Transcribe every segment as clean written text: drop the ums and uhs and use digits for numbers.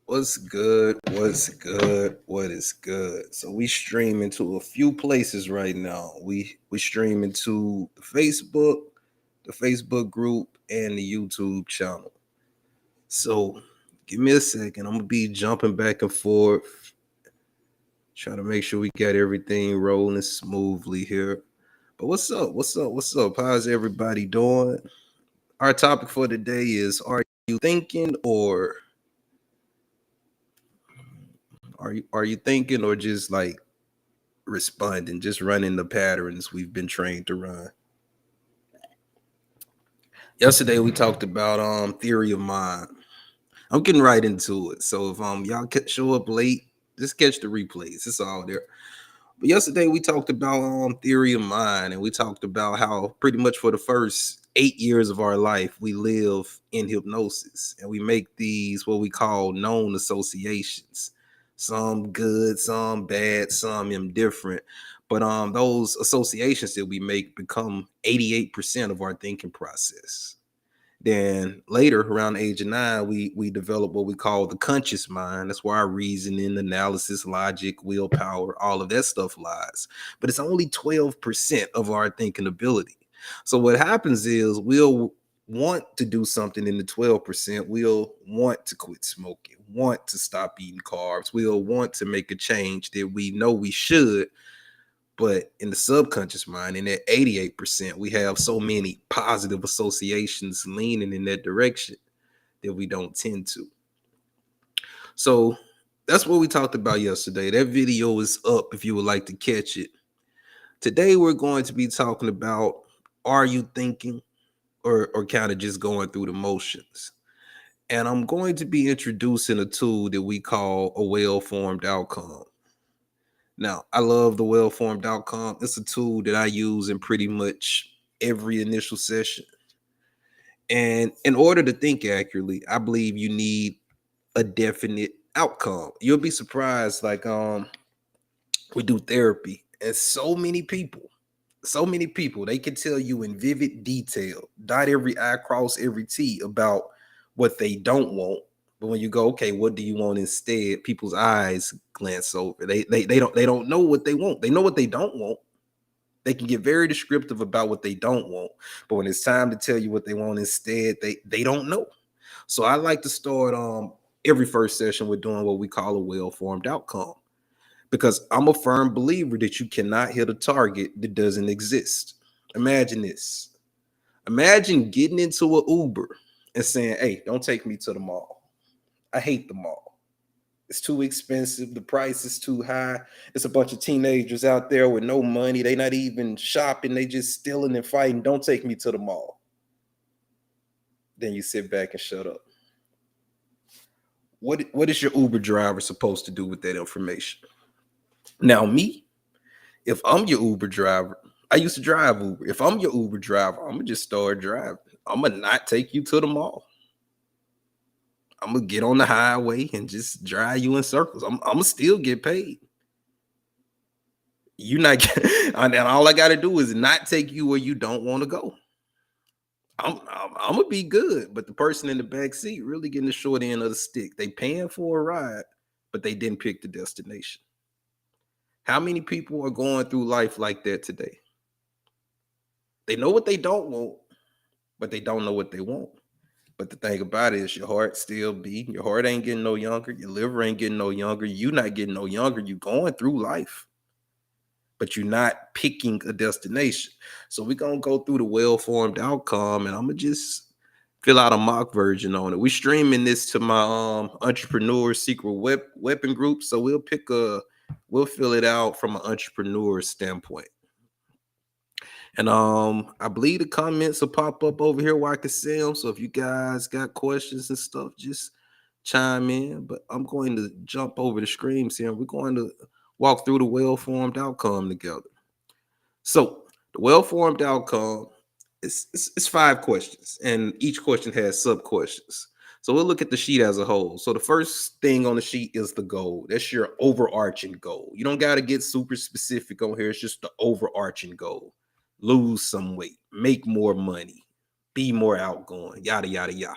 What's good? What's good? What is good? So we streaming to a few places right now. We streaming to the Facebook group, and the YouTube channel. So give me a second. I'm gonna be jumping back and forth, trying to make sure we got everything rolling smoothly here. But what's up? What's up? What's up? How's everybody doing? Our topic for today is: Are you thinking, or are you thinking, or just like responding, just running the patterns we've been trained to run? Yesterday we talked about theory of mind. I'm getting right into it. So if y'all show up late, just catch the replays. It's all there. But yesterday we talked about theory of mind, and we talked about how pretty much for the first 8 years of our life we live in hypnosis, and we make these what we call known associations. Some good, some bad, some indifferent. But those associations that we make become 88% of our thinking process. Then later, around the age of 9, we develop what we call the conscious mind. That's where our reasoning, analysis, logic, willpower, all of that stuff lies. But it's only 12% of our thinking ability. So what happens is we'll want to do something in the 12%. We'll want to quit smoking, want to stop eating carbs. We'll want to make a change that we know we should, but in the subconscious mind, in that 88%, we have so many positive associations leaning in that direction that we don't tend to. So that's what we talked about yesterday. That video is up if you would like to catch it. Today, we're going to be talking about, are you thinking, or kind of just going through the motions? And I'm going to be introducing a tool that we call a well-formed outcome. Now, I love the well-formed outcome. It's a tool that I use in pretty much every initial session. And in order to think accurately, I believe you need a definite outcome. You'll be surprised, like we do therapy, and so many people, they can tell you in vivid detail, dot every I, cross every T about what they don't want. But when you go, okay, what do you want instead? People's eyes glance over. They don't know what they want. They know what they don't want. They can get very descriptive about what they don't want. But when it's time to tell you what they want instead, they don't know. So I like to start every first session with doing what we call a well-formed outcome, because I'm a firm believer that you cannot hit a target that doesn't exist. Imagine this. Imagine getting into an Uber and saying, hey, don't take me to the mall. I hate the mall. It's too expensive. The price is too high. It's a bunch of teenagers out there with no money. They not even shopping. They just stealing and fighting. Don't take me to the mall. Then you sit back and shut up. What is your Uber driver supposed to do with that information? Now, me, if I'm your Uber driver, I used to drive Uber. If I'm your Uber driver, I'm gonna just start driving. I'm gonna not take you to the mall. I'm gonna get on the highway and just drive you in circles. I'm gonna still get paid. You not and all I gotta do is not take you where you don't want to go. I'm gonna be good, but the person in the back seat really getting the short end of the stick. They paying for a ride, but they didn't pick the destination. How many people are going through life like that today? They know what they don't want, but they don't know what they want. But the thing about it is your heart still beating. Your heart ain't getting no younger. Your liver ain't getting no younger. You not getting no younger. You going through life, but you're not picking a destination. So we're going to go through the well-formed outcome, and I'm going to just fill out a mock version on it. We're streaming this to my entrepreneur secret weapon group. So we'll fill it out from an entrepreneur standpoint. And I believe the comments will pop up over here where I can see them. So if you guys got questions and stuff, just chime in. But I'm going to jump over the screens here, and we're going to walk through the well-formed outcome together. So the well-formed outcome is 5 questions, and each question has sub-questions. So we'll look at the sheet as a whole. So the first thing on the sheet is the goal. That's your overarching goal. You don't got to get super specific on here. It's just the overarching goal. Lose some weight, make more money, be more outgoing, yada, yada, yada.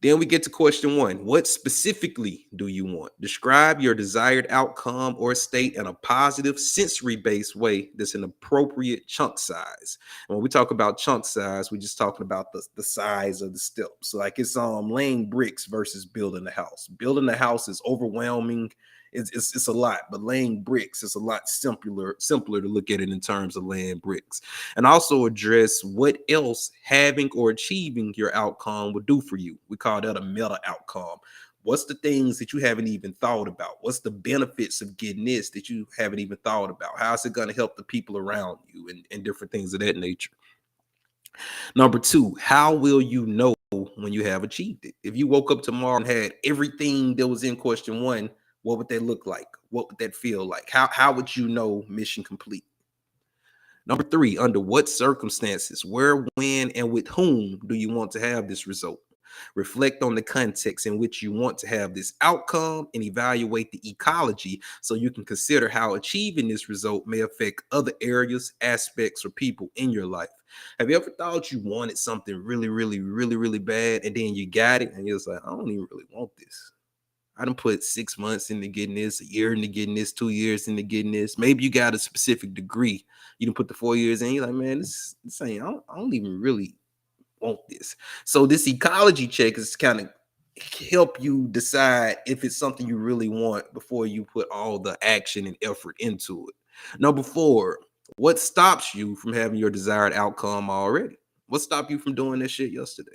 Then we get to question one. What specifically do you want? Describe your desired outcome or state in a positive, sensory based way that's an appropriate chunk size. And when we talk about chunk size, we're just talking about the size of the steps. So like it's laying bricks versus building a house. Building a house is overwhelming. It's a lot, but laying bricks is a lot simpler to look at it in terms of laying bricks. And also address what else having or achieving your outcome would do for you. We call that a meta outcome. What's the things that you haven't even thought about? What's the benefits of getting this that you haven't even thought about? How's it going to help the people around you and different things of that nature? Number two, how will you know when you have achieved it? If you woke up tomorrow and had everything that was in question one, what would that look like? What would that feel like? How would you know mission complete? Number three, under what circumstances, where, when, and with whom do you want to have this result? Reflect on the context in which you want to have this outcome and evaluate the ecology so you can consider how achieving this result may affect other areas, aspects, or people in your life. Have you ever thought you wanted something really, really, really, really bad and then you got it and you're just like, I don't even really want this. I done put 6 months into getting this, a year into getting this, 2 years into getting this. Maybe you got a specific degree. You done put the 4 years in. You're like, man, this ain't, I don't even really want this. So this ecology check is kind of help you decide if it's something you really want before you put all the action and effort into it. Number four, what stops you from having your desired outcome already? What stopped you from doing this shit yesterday?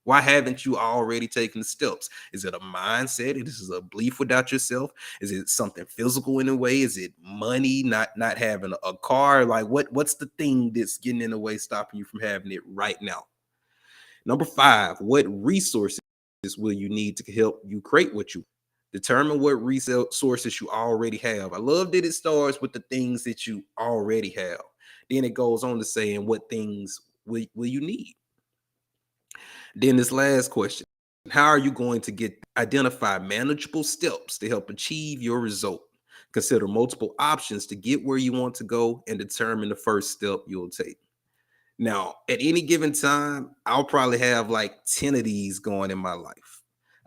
Why haven't you already taken the steps? Is it a mindset? Is it a belief without yourself? Is it something physical in a way? Is it money, not having a car? Like what's the thing that's getting in the way, stopping you from having it right now? Number five, what resources will you need to help you create what you determine what resources you already have. I love that it starts with the things that you already have. Then it goes on to say, and what things will you need? Then this last question, how are you going to identify manageable steps to help achieve your result? Consider multiple options to get where you want to go and determine the first step you'll take. Now, at any given time, I'll probably have like 10 of these going in my life.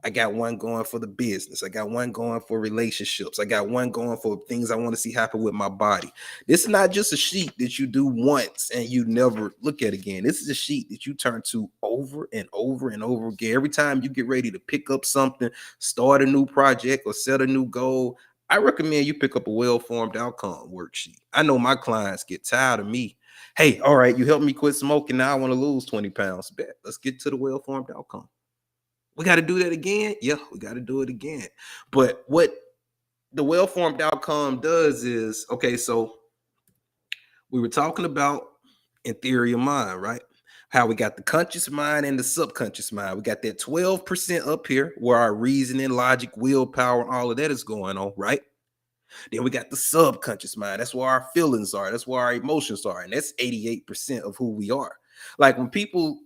I got one going for the business. I got one going for relationships. I got one going for things I want to see happen with my body. This is not just a sheet that you do once and you never look at again. This is a sheet that you turn to over and over and over again. Every time you get ready to pick up something, start a new project, or set a new goal, I recommend you pick up a well-formed outcome worksheet. I know my clients get tired of me. Hey, all right, you helped me quit smoking. Now I want to lose 20 pounds. Bet. Let's get to the well-formed outcome. We got to do that again. Yeah, we got to do it again. But what the well-formed outcome does is, okay, so we were talking about in theory of mind, right? How we got the conscious mind and the subconscious mind. We got that 12% up here where our reasoning, logic, willpower, and all of that is going on, right? Then we got the subconscious mind. That's where our feelings are. That's where our emotions are. And that's 88% of who we are. Like when people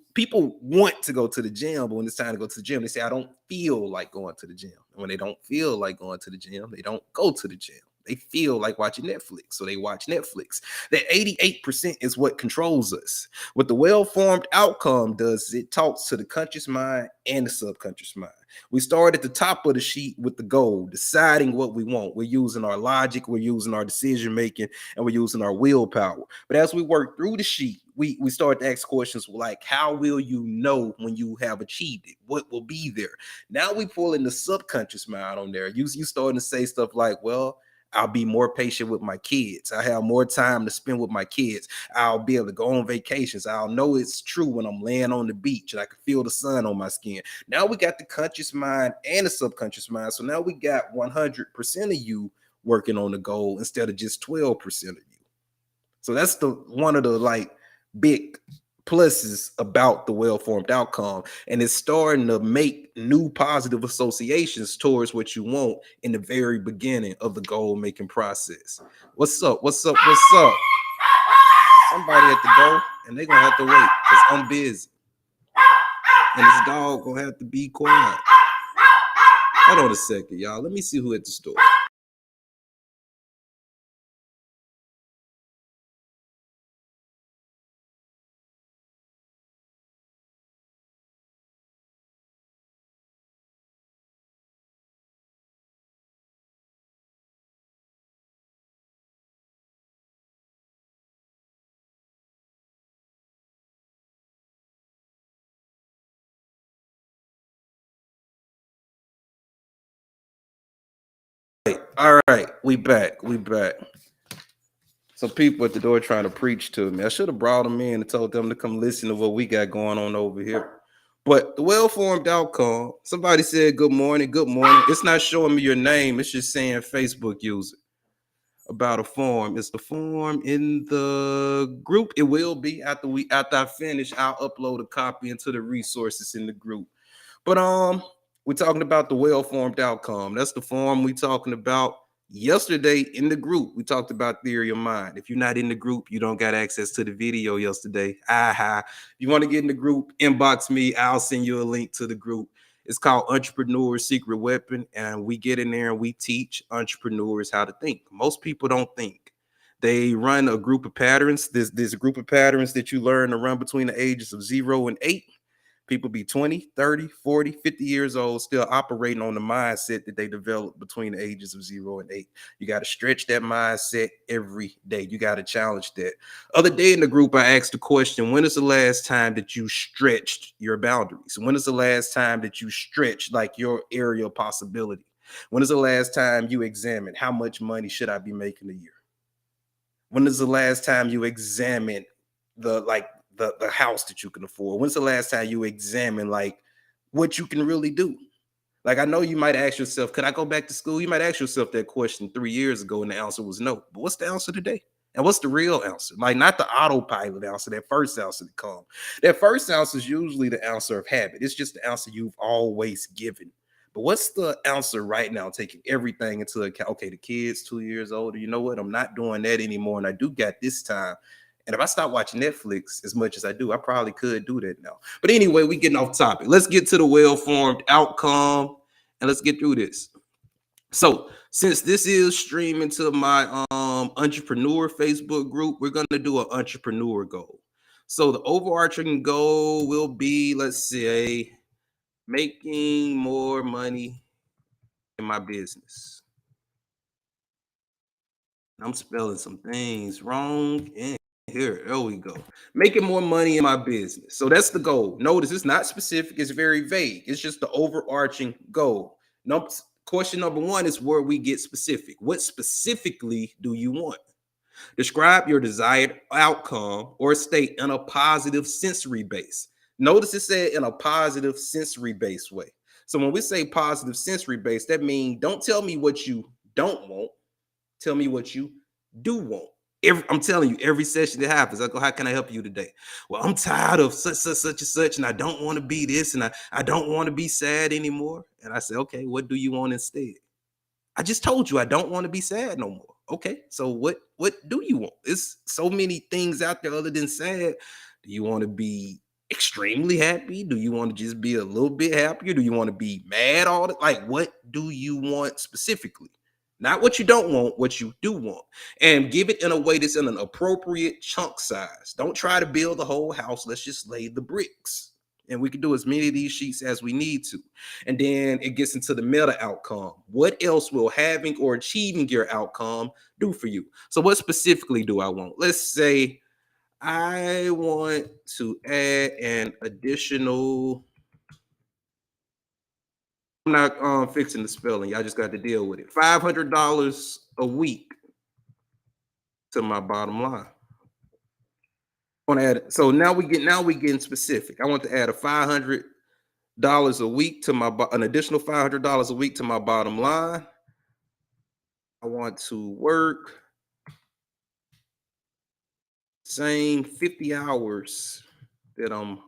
want to go to the gym, but when it's time to go to the gym, they say, I don't feel like going to the gym. And when they don't feel like going to the gym, they don't go to the gym. They feel like watching Netflix, so they watch Netflix. That 88% is what controls us. What the well-formed outcome does is it talks to the conscious mind and the subconscious mind. We start at the top of the sheet with the goal, deciding what we want. We're using our logic, we're using our decision making, and we're using our willpower. But as we work through the sheet, we start to ask questions like, how will you know when you have achieved it? What will be there? Now we pull in the subconscious mind on there. You starting to say stuff like, well, I'll be more patient with my kids. I have more time to spend with my kids. I'll be able to go on vacations. I'll know it's true when I'm laying on the beach and I can feel the sun on my skin. Now we got the conscious mind and the subconscious mind. So now we got 100% of you working on the goal instead of just 12% of you. So that's the one of the like big pluses about the well-formed outcome, and it's starting to make new positive associations towards what you want in the very beginning of the goal making process. What's up? What's up? What's up? Somebody at the door, and they're gonna have to wait because I'm busy, and this dog gonna have to be quiet. Hold on a second, y'all. Let me see who at the store. All right, we back. We back. Some people at the door trying to preach to me. I should have brought them in and told them to come listen to what we got going on over here. But the well-formed outcome, somebody said good morning, good morning. It's not showing me your name, it's just saying Facebook user. About a form. It's the form in the group. It will be after I finish, I'll upload a copy into the resources in the group. But we're talking about the well-formed outcome. That's the form we talking about yesterday in the group. We talked about theory of mind. If you're not in the group, you don't got access to the video yesterday. Aha. If you want to get in the group, inbox me. I'll send you a link to the group. It's called Entrepreneur's Secret Weapon, and we get in there and we teach entrepreneurs how to think. Most people don't think. They run a group of patterns. There's a group of patterns that you learn to run between the ages of 0 and 8. People be 20, 30, 40, 50 years old, still operating on the mindset that they developed between the ages of 0 and 8. You got to stretch that mindset every day. You got to challenge that. Other day in the group, I asked the question, when is the last time that you stretched your boundaries? When is the last time that you stretched like your area of possibility? When is the last time you examined how much money should I be making a year? When is the last time you examined the house that you can afford? When's the last time you examine like what you can really do? Like, I know you might ask yourself, could I go back to school? You might ask yourself that question 3 years ago, and the answer was no. But what's the answer today? And what's the real answer? Like, not the autopilot answer, that first answer to come. That first answer is usually the answer of habit. It's just the answer you've always given. But what's the answer right now, taking everything into account? Okay, the kid's 2 years older. You know what? I'm not doing that anymore. And I do got this time. And if I stop watching Netflix as much as I do, I probably could do that now. But anyway, we getting off topic. Let's get to the well-formed outcome and let's get through this. So since this is streaming to my entrepreneur Facebook group, we're going to do an entrepreneur goal. So the overarching goal will be, let's say, making more money in my business. I'm spelling some things wrong in here. There we go. Making more money in my business. So that's the goal. Notice it's not specific, it's very vague. It's just the overarching goal. Question number one is where we get specific. What specifically do you want? Describe your desired outcome or state in a positive sensory base. Notice it said in a positive sensory base way. So when we say positive sensory base, that means don't tell me what you don't want. Tell me what you do want. I'm telling you, every session that happens, I go, how can I help you today? Well, I'm tired of such and such, and I don't want to be this, and I don't want to be sad anymore. And I say, okay, what do you want instead? I just told you I don't want to be sad no more. Okay, so what do you want? It's so many things out there other than sad. Do you want to be extremely happy? Do you want to just be a little bit happier? Do you want to be mad all the like what do you want specifically? Not what you don't want, what you do want. And give it in a way that's in an appropriate chunk size. Don't try to build the whole house. Let's just lay the bricks. And we can do as many of these sheets as we need to. And then it gets into the meta outcome. What else will having or achieving your outcome do for you? So what specifically do I want? Let's say I want to add an additional. I'm not fixing the spelling. Y'all just got to deal with it. $500 a week to my bottom line. I want to add. So now we getting specific. I want to add a $500 a week to my an additional $500 a week to my bottom line. I want to work same 50 hours that I'm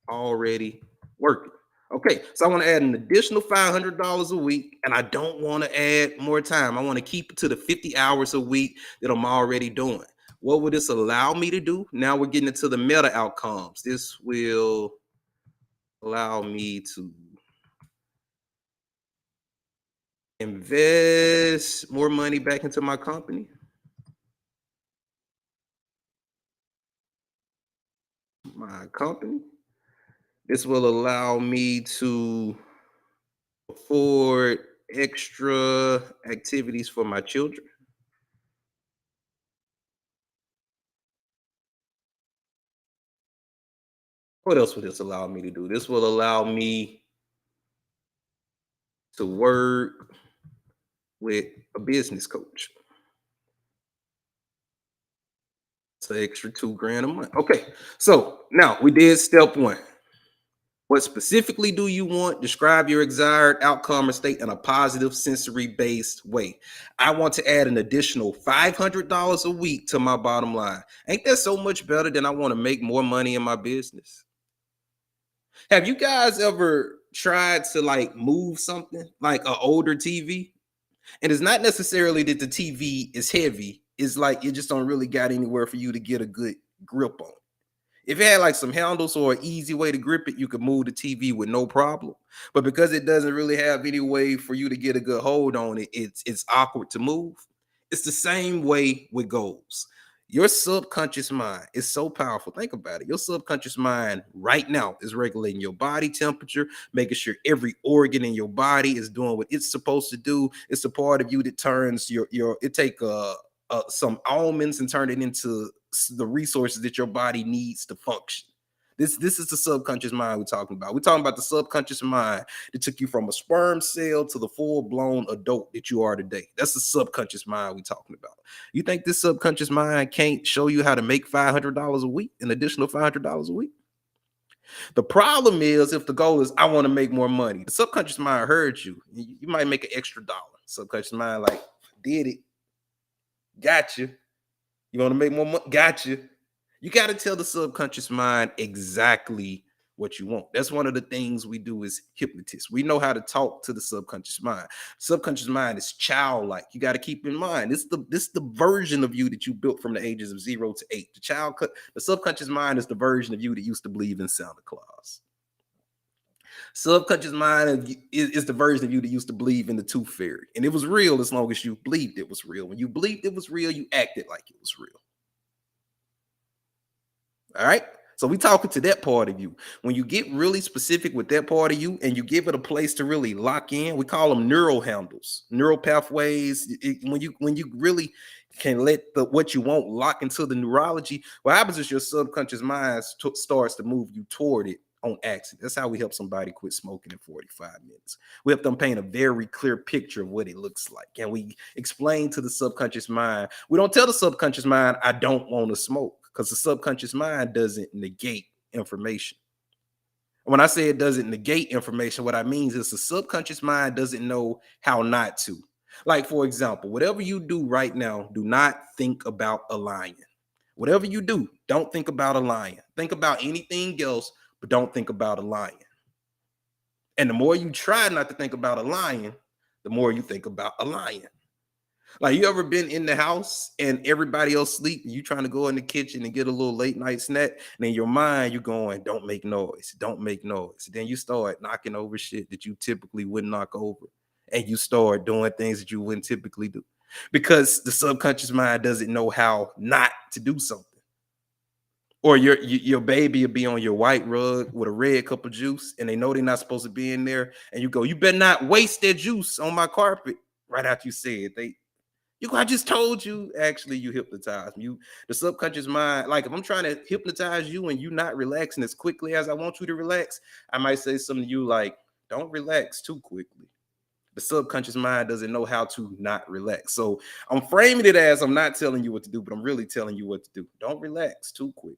already working. Okay, so I want to add an additional $500 a week, and I don't want to add more time. I want to keep it to the 50 hours a week that I'm already doing. What would this allow me to do? Now we're getting into the meta outcomes. This will allow me to invest more money back into my company. This will allow me to afford extra activities for my children. What else will this allow me to do? This will allow me to work with a business coach. It's an extra 2 grand a month. Okay, so now we did step one. What specifically do you want? Describe your desired outcome or state in a positive sensory based way. I want to add an additional $500 a week to my bottom line. Ain't that so much better than I want to make more money in my business? Have you guys ever tried to like move something like an older TV? And it's not necessarily that the TV is heavy, it's like you just don't really got anywhere for you to get a good grip on. If it had like some handles or an easy way to grip it, you could move the TV with no problem. But because it doesn't really have any way for you to get a good hold on it, it's awkward to move. It's the same way with goals. Your subconscious mind is so powerful. Think about it. Your subconscious mind right now is regulating your body temperature, making sure every organ in your body is doing what it's supposed to do. It's a part of you that turns your it take some almonds and turn it into the resources that your body needs to function. This is the subconscious mind we're talking about. We're talking about the subconscious mind that took you from a sperm cell to the full-blown adult that you are today. That's the subconscious mind we're talking about. You think this subconscious mind can't show you how to make $500 a week, an additional $500 a week? The problem is if the goal is I want to make more money, the subconscious mind heard you. You might make an extra dollar. Subconscious mind like did it, got you. You want to make more money? Got you. You got to tell the subconscious mind exactly what you want. That's one of the things we do as hypnotists. We know how to talk to the subconscious mind. Subconscious mind is childlike. You got to keep in mind this the version of you that you built from the ages of 0 to 8. The subconscious mind is the version of you that used to believe in Santa Claus. Subconscious mind is the version of you that used to believe in the tooth fairy, and it was real as long as you believed it was real. When you believed it was real, you acted like it was real. All right. So we talking to that part of you. When you get really specific with that part of you and you give it a place to really lock in, we call them neural handles, neural pathways. When you really can let the what you want lock into the neurology, what happens is your subconscious mind starts to move you toward it on accident. That's how we help somebody quit smoking in 45 minutes. We help them paint a very clear picture of what it looks like. And we explain to the subconscious mind, we don't tell the subconscious mind, I don't want to smoke, because the subconscious mind doesn't negate information. When I say it doesn't negate information, what I mean is the subconscious mind doesn't know how not to. Like, for example, whatever you do right now, do not think about a lion. Whatever you do, don't think about a lion. Think about anything else, but don't think about a lion. And the more you try not to think about a lion, the more you think about a lion. Like, you ever been in the house and everybody else sleep, and you trying to go in the kitchen and get a little late night snack, and in your mind you're going, don't make noise, don't make noise. Then you start knocking over shit that you typically wouldn't knock over, and you start doing things that you wouldn't typically do because the subconscious mind doesn't know how not to do something. Or your baby will be on your white rug with a red cup of juice, and they know they're not supposed to be in there, and you go, you better not waste that juice on my carpet. Right after you say it, I just told you. Actually, you hypnotized me. The subconscious mind, like if I'm trying to hypnotize you and you not relaxing as quickly as I want you to relax, I might say something to you like, don't relax too quickly. The subconscious mind doesn't know how to not relax. So I'm framing it as I'm not telling you what to do, but I'm really telling you what to do. Don't relax too quickly.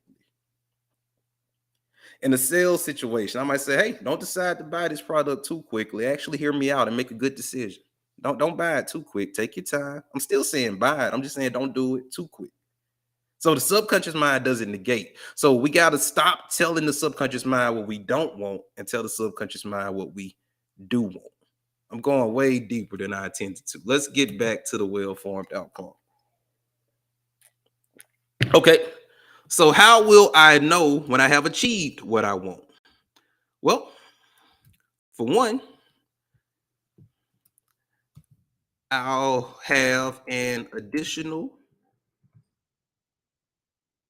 In a sales situation, I might say, hey, don't decide to buy this product too quickly. Actually, hear me out and make a good decision. Don't buy it too quick. Take your time. I'm still saying buy it. I'm just saying don't do it too quick. So the subconscious mind doesn't negate. So we got to stop telling the subconscious mind what we don't want and tell the subconscious mind what we do want. I'm going way deeper than I intended to. Let's get back to the well-formed outcome. Okay. So how will I know when I have achieved what I want? Well, for one, I'll have an additional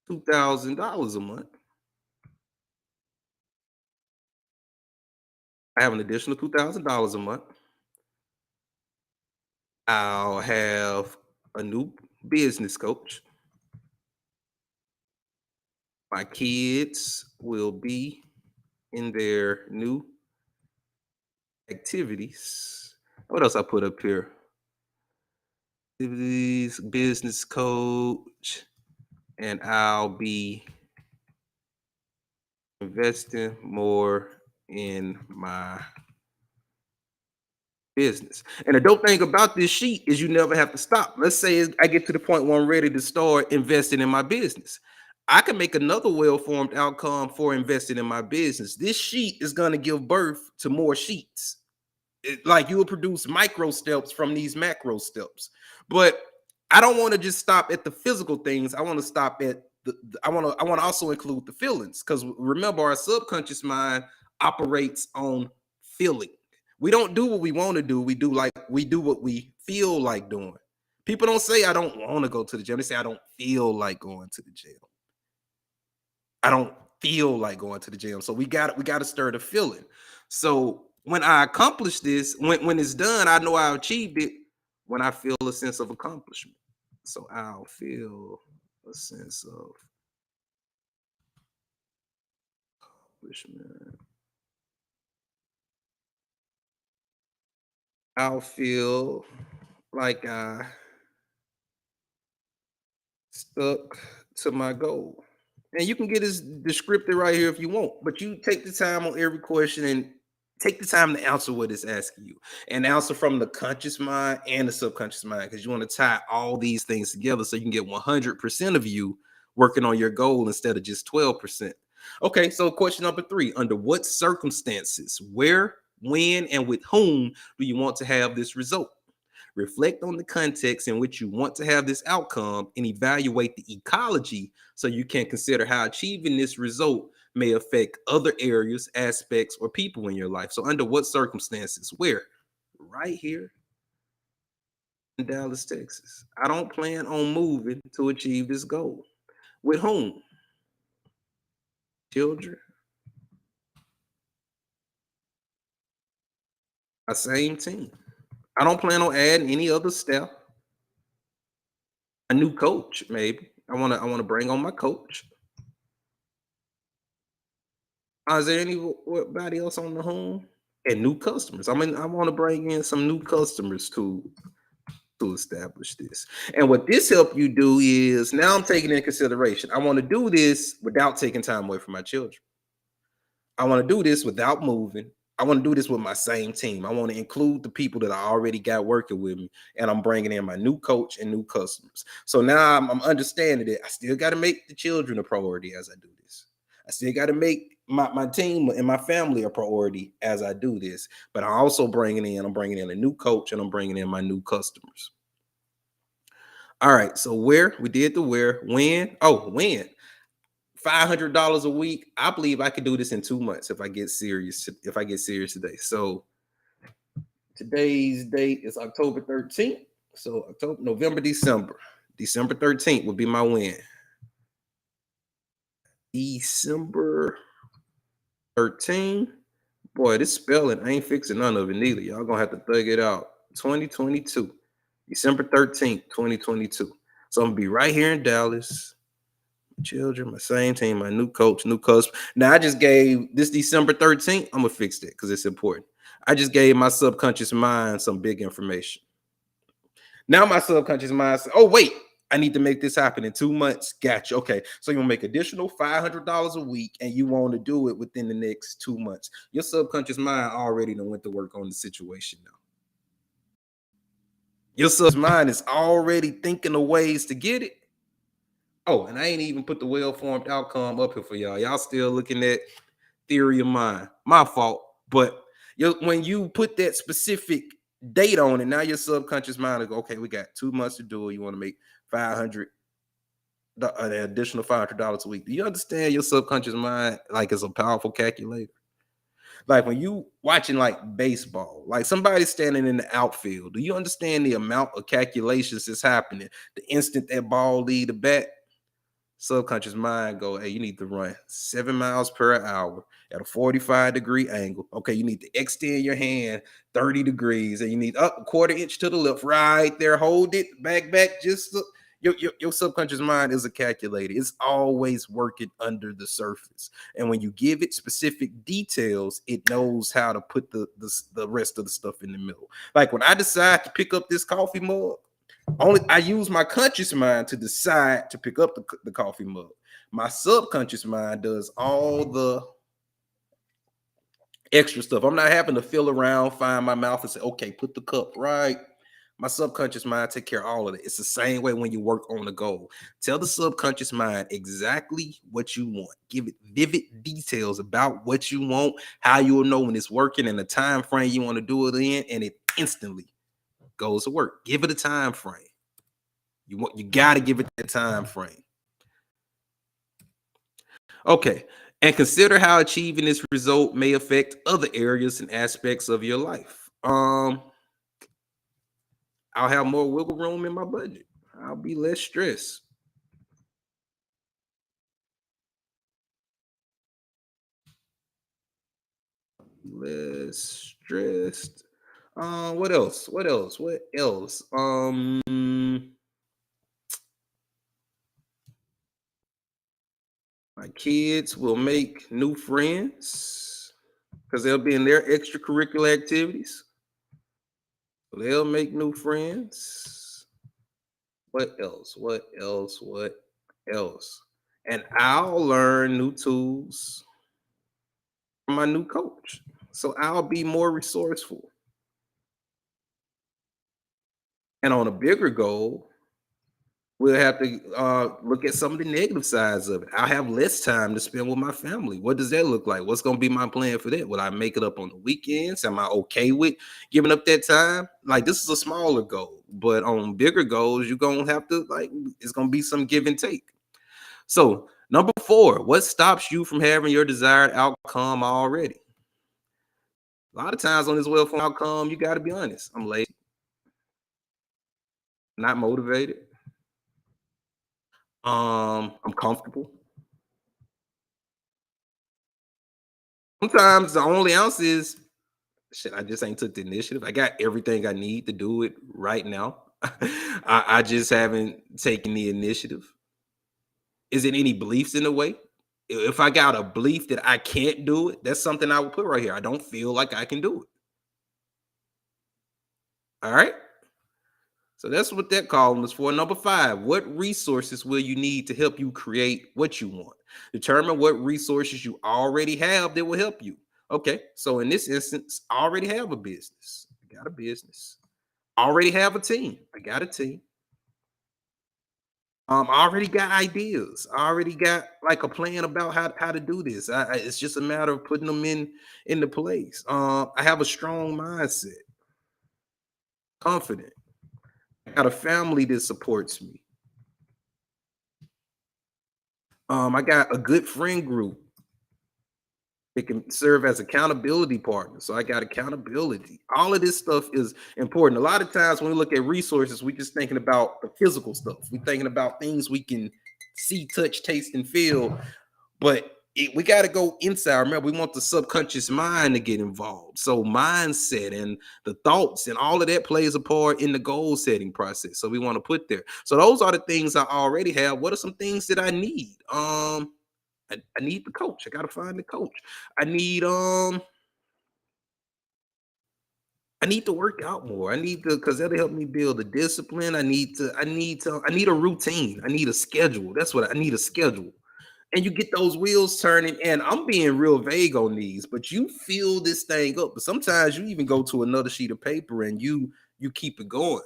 $2,000 a month. I have an additional $2,000 a month. I'll have a new business coach. My kids will be in their new activities. What else I put up here? business coach, and I'll be investing more in my business. And the dope thing about this sheet is you never have to stop. Let's say I get to the point where I'm ready to start investing in my business. I can make another well-formed outcome for investing in my business. This sheet is going to give birth to more sheets. Like you will produce micro steps from these macro steps. But I don't want to just stop at the physical things. I want to stop at I want to also include the feelings, because remember our subconscious mind operates on feeling. We don't do what we want to do. We do what we feel like doing. People don't say I don't want to go to the gym. They say I don't feel like going to the gym. I don't feel like going to the gym. So we got to stir the feeling. So when I accomplish this, when it's done, I know I achieved it when I feel a sense of accomplishment. So I'll feel a sense of accomplishment. I'll feel like I stuck to my goal. And you can get this descriptor right here if you want, but you take the time on every question and take the time to answer what it's asking you, and answer from the conscious mind and the subconscious mind, because you want to tie all these things together so you can get 100% of you working on your goal instead of just 12%. Okay, so question number 3: under what circumstances, where, when, and with whom do you want to have this result? Reflect on the context in which you want to have this outcome and evaluate the ecology so you can consider how achieving this result may affect other areas, aspects, or people in your life. So, under what circumstances? Where? Right here in Dallas, Texas. I don't plan on moving to achieve this goal. With whom? Children. My same team. I don't plan on adding any other staff. A new coach, maybe. I want to bring on my coach. Is there anybody else on the home? And new customers. I mean, I want to bring in some new customers to establish this. And what this help you do is, now I'm taking into consideration. I want to do this without taking time away from my children. I want to do this without moving. I want to do this with my same team. I want to include the people that I already got working with me, and I'm bringing in my new coach and new customers. So now I'm understanding that I still got to make the children a priority as I do this. I still got to make my team and my family a priority as I do this. But I'm bringing in a new coach, and I'm bringing in my new customers. All right. So where we did the where, when, when. $500 a week. I believe I could do this in 2 months if I get serious. If I get serious today. So today's date is October 13th. So October, November, December. December 13th would be my win. December 13th. Boy, this spelling, I ain't fixing none of it neither. Y'all gonna have to thug it out. 2022. December 13th, 2022. So I'm gonna be right here in Dallas. Children, my same team, my new coach, new customer. Now I just gave this December 13th. I'm gonna fix that because it's important. I just gave my subconscious mind some big information. Now my subconscious mind says, "Oh wait, I need to make this happen in 2 months." Gotcha. Okay, so you want to make additional $500 a week, and you want to do it within the next 2 months. Your subconscious mind already done went to work on the situation now. Your subconscious mind is already thinking of ways to get it. Oh, and I ain't even put the well-formed outcome up here for y'all. Y'all still looking at theory of mind. My fault. But when you put that specific date on it, now your subconscious mind will go, okay, we got 2 months to do it. You want to make 500, an additional $500 a week. Do you understand your subconscious mind like it's a powerful calculator? Like when you watching like baseball, like somebody standing in the outfield, do you understand the amount of calculations that's happening the instant that ball leave the bat? Subconscious mind go, hey, you need to run 7 miles per hour at a 45-degree angle. Okay, you need to extend your hand 30 degrees, and you need up a quarter inch to the left, right there. Hold it back. Just look. Your subconscious mind is a calculator. It's always working under the surface. And when you give it specific details, it knows how to put the rest of the stuff in the middle. Like when I decide to pick up this coffee mug, Only I use my conscious mind to decide to pick up the coffee mug. My subconscious mind does all the extra stuff. I'm not having to feel around, find my mouth, and say, okay, put the cup right. My subconscious mind take care of all of it. It's the same way when you work on the goal. Tell the subconscious mind exactly what you want. Give it vivid details about what you want, how you will know when it's working, and the time frame you want to do it in, and it instantly goes to work. Give it a time frame. You got to give it that time frame. Okay. And consider how achieving this result may affect other areas and aspects of your life. I'll have more wiggle room in my budget. I'll be less stressed. Less stressed. What else? What else? What else? My kids will make new friends because they'll be in their extracurricular activities. So they'll make new friends. What else? What else? What else? And I'll learn new tools from my new coach. So I'll be more resourceful. And on a bigger goal, we'll have to look at some of the negative sides of it. I'll have less time to spend with my family. What does that look like? What's going to be my plan for that? Will I make it up on the weekends? Am I okay with giving up that time? Like, this is a smaller goal, but on bigger goals, you're going to have to, like, it's going to be some give and take. So, number 4, what stops you from having your desired outcome already? A lot of times on this Wellformed Outcome, you got to be honest. I'm lazy, not motivated. I'm comfortable. Sometimes the only answer is shit. I just ain't took the initiative. I got everything I need to do it right now. I just haven't taken the initiative. Is it any beliefs in the way? If I got a belief that I can't do it, that's something I would put right here. I don't feel like I can do it. All right. So that's what that column is for. Number 5, what resources will you need to help you create what you want? Determine what resources you already have that will help you. Okay, so in this instance, I already have a business. I got a business. I already have a team. I got a team. I already got ideas. I already got like a plan about how to do this. It's just a matter of putting them into place. I have a strong mindset, confident. I got a family that supports me. I got a good friend group that can serve as accountability partners. So I got accountability. All of this stuff is important. A lot of times when we look at resources, we just thinking about the physical stuff. We're thinking about things we can see, touch, taste, and feel. But we got to go inside. Remember, we want the subconscious mind to get involved. So mindset and the thoughts and all of that plays a part in the goal setting process. So we want to put there. So those are the things I already have. What are some things that I need? I need the coach. I gotta find the coach. I need I need to work out more. I need to because that'll help me build a discipline. I need a routine. I need a schedule. That's what I need, a schedule. And you get those wheels turning. And I'm being real vague on these, but you fill this thing up. But sometimes you even go to another sheet of paper and you keep it going.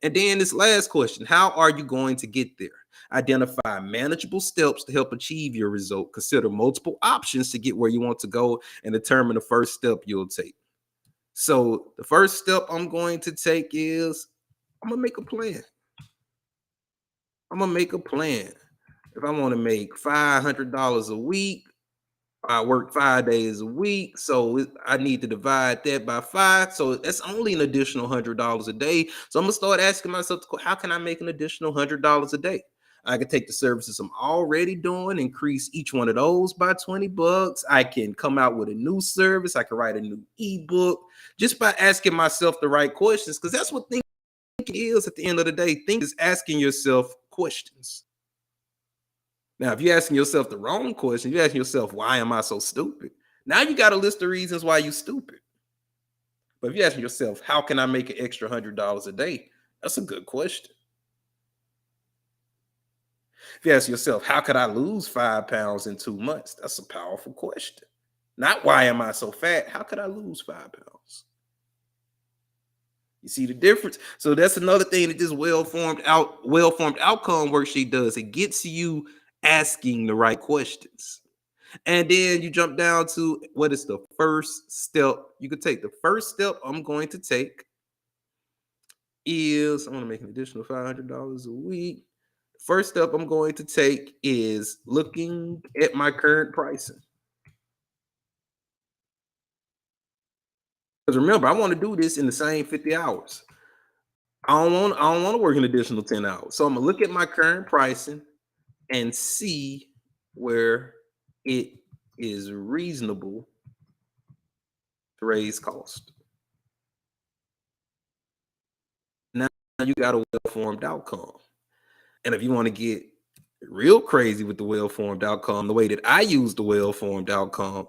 And then this last question: how are you going to get there? Identify manageable steps to help achieve your result. Consider multiple options to get where you want to go and determine the first step you'll take. So the first step I'm going to take is I'm gonna make a plan. I'm gonna make a plan. If I want to make $500 a week, I work 5 days a week, so I need to divide that by 5. So that's only an additional $100 a day. So I'm gonna start asking myself, how can I make an additional $100 a day? I can take the services I'm already doing, increase each one of those by $20. I can come out with a new service. I can write a new ebook just by asking myself the right questions, because that's what thinking is at the end of the day. Think is asking yourself questions. Now, if you're asking yourself the wrong question, you're asking yourself, why am I so stupid? Now you got a list of reasons why you're stupid. But if you're asking yourself, how can I make an extra $100 a day? That's a good question. If you ask yourself, how could I lose 5 pounds in 2 months? That's a powerful question. Not why am I so fat? How could I lose 5 pounds? You see the difference? So that's another thing that this well-formed outcome worksheet does. It gets you asking the right questions. And then you jump down to what is the first step you could take. The first step I'm going to take is I want to make an additional $500 a week. The first step I'm going to take is looking at my current pricing. Because remember, I want to do this in the same 50 hours. I don't want to work an additional 10 hours. So I'm gonna look at my current pricing and see where it is reasonable to raise cost. Now you got a well-formed outcome. And if you want to get real crazy with the well-formed outcome, the way that I use the well-formed outcome,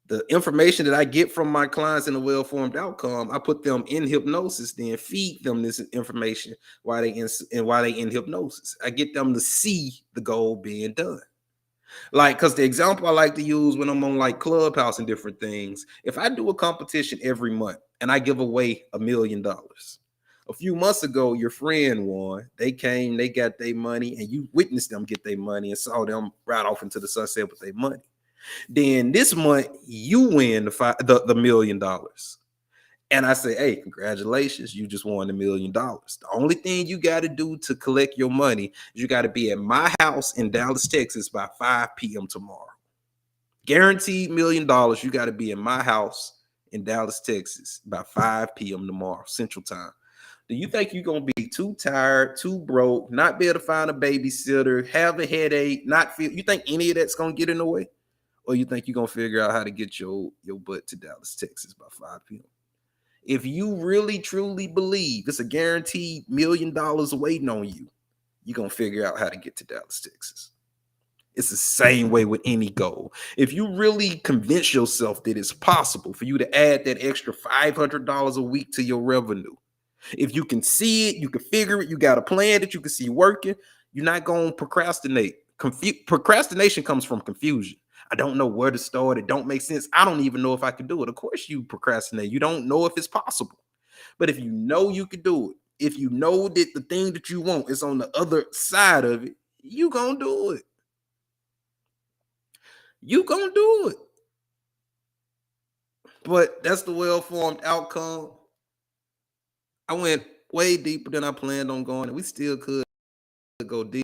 the information that I get from my clients in the well-formed outcome, I put them in hypnosis, then feed them this information while they in hypnosis. I get them to see the goal being done. Like, because the example I like to use when I'm on like Clubhouse and different things, if I do a competition every month and I give away $1 million, a few months ago, your friend won. They came, they got their money, and you witnessed them get their money and saw them ride off into the sunset with their money. Then this month, you win the $1 million. And I say, hey, congratulations, you just won $1 million. The only thing you got to do to collect your money is you got to be at my house in Dallas, Texas by 5 p.m. tomorrow. Guaranteed $1 million. You got to be in my house in Dallas, Texas by 5 p.m. tomorrow, Central Time. Do you think you're going to be too tired, too broke, not be able to find a babysitter, have a headache, you think any of that's going to get in the way? Or you think you're going to figure out how to get your butt to Dallas, Texas by 5 p.m.? If you really, truly believe it's a guaranteed $1 million waiting on you, you're going to figure out how to get to Dallas, Texas. It's the same way with any goal. If you really convince yourself that it's possible for you to add that extra $500 a week to your revenue, if you can see it, you can figure it, you got a plan that you can see working, you're not going to procrastinate. Procrastination comes from confusion. I don't know where to start. It don't make sense. I don't even know if I can do it. Of course you procrastinate. You don't know if it's possible. But if you know you can do it, if you know that the thing that you want is on the other side of it, you going to do it. You going to do it. But that's the well-formed outcome. I went way deeper than I planned on going, and we still could go deep.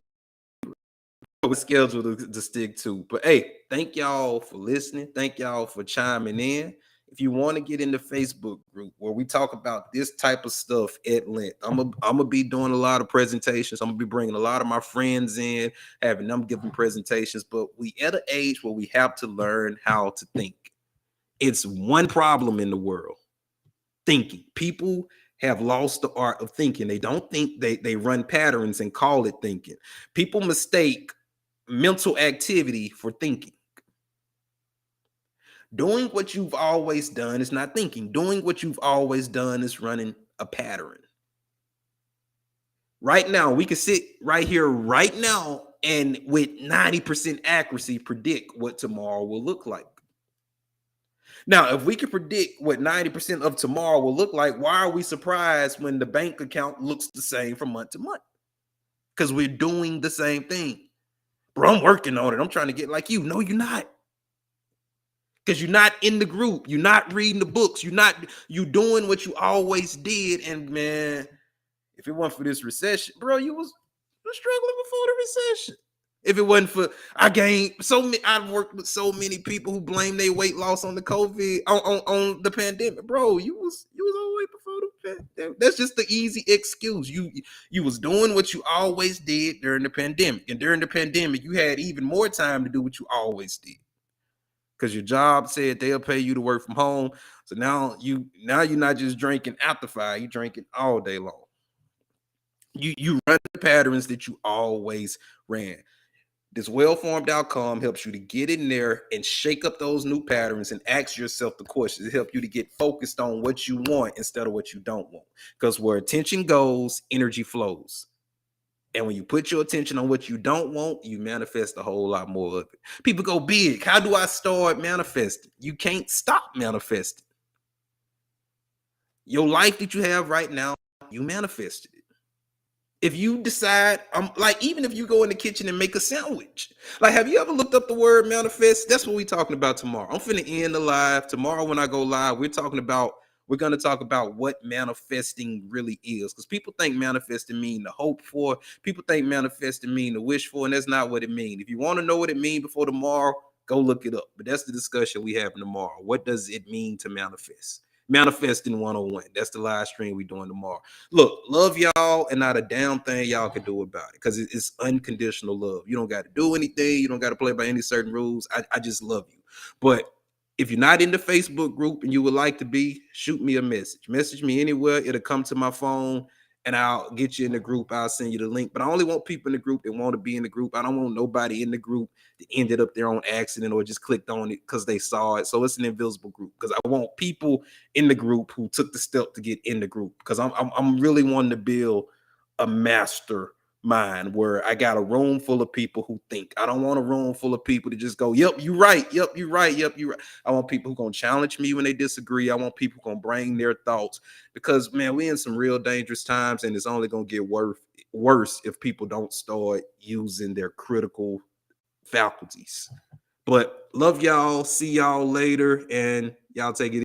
We're scheduled to stick to. But hey, thank y'all for listening. Thank y'all for chiming in. If you want to get in the Facebook group where we talk about this type of stuff at length, I'm gonna be doing a lot of presentations. I'm gonna be bringing a lot of my friends in, having them giving presentations. But we at an age where we have to learn how to think. It's one problem in the world: thinking. People have lost the art of thinking. They don't think, they run patterns and call it thinking. People mistake mental activity for thinking. Doing what you've always done is not thinking. Doing what you've always done is running a pattern. Right now, we can sit right here right now and with 90% accuracy predict what tomorrow will look like. Now, if we can predict what 90% of tomorrow will look like, why are we surprised when the bank account looks the same from month to month? Because we're doing the same thing. Bro, I'm working on it. I'm trying to get like you. No, you're not. Because you're not in the group. You're not reading the books. You doing what you always did. And man, if it wasn't for this recession, bro, you was struggling before the recession. If it wasn't for, I've worked with so many people who blame their weight loss on the COVID, on the pandemic. Bro, you was always before the pandemic. That's just the easy excuse. You was doing what you always did during the pandemic. And during the pandemic, you had even more time to do what you always did. Because your job said they'll pay you to work from home. So now you're not just drinking after 5, you're drinking all day long. You run the patterns that you always ran. This well-formed outcome helps you to get in there and shake up those new patterns and ask yourself the questions. It helps you to get focused on what you want instead of what you don't want. Because where attention goes, energy flows. And when you put your attention on what you don't want, you manifest a whole lot more of it. People go, big, how do I start manifesting? You can't stop manifesting. Your life that you have right now, you manifested it. If you decide, like, even if you go in the kitchen and make a sandwich, like, have you ever looked up the word manifest? That's what we're talking about tomorrow. I'm finna end the live tomorrow. When I go live, we're going to talk about what manifesting really is, because people think manifesting mean to hope for. People think manifesting mean to wish for, and that's not what it means. If you want to know what it means before tomorrow, go look it up. But that's the discussion we have tomorrow. What does it mean to manifest? Manifesting 101. That's the live stream we're doing tomorrow. Look, love y'all, and not a damn thing y'all can do about it, because it's unconditional love. You don't got to do anything. You don't got to play by any certain rules. I just love you. But if you're not in the Facebook group and you would like to be, shoot me a message. Message me anywhere. It'll come to my phone and I'll get you in the group. I'll send you the link. But I only want people in the group that want to be in the group. I don't want nobody in the group that ended up there on accident or just clicked on it because they saw it. So it's an invisible group, because I want people in the group who took the step to get in the group, because I'm really wanting to build a master mind where I got a room full of people who think. I don't want a room full of people to just go, yep, you're right. Yep, you're right. Yep, you're right. I want people who going to challenge me when they disagree. I want people who going to bring their thoughts, because, man, we in some real dangerous times, and it's only going to get worse if people don't start using their critical faculties. But love y'all. See y'all later, and y'all take it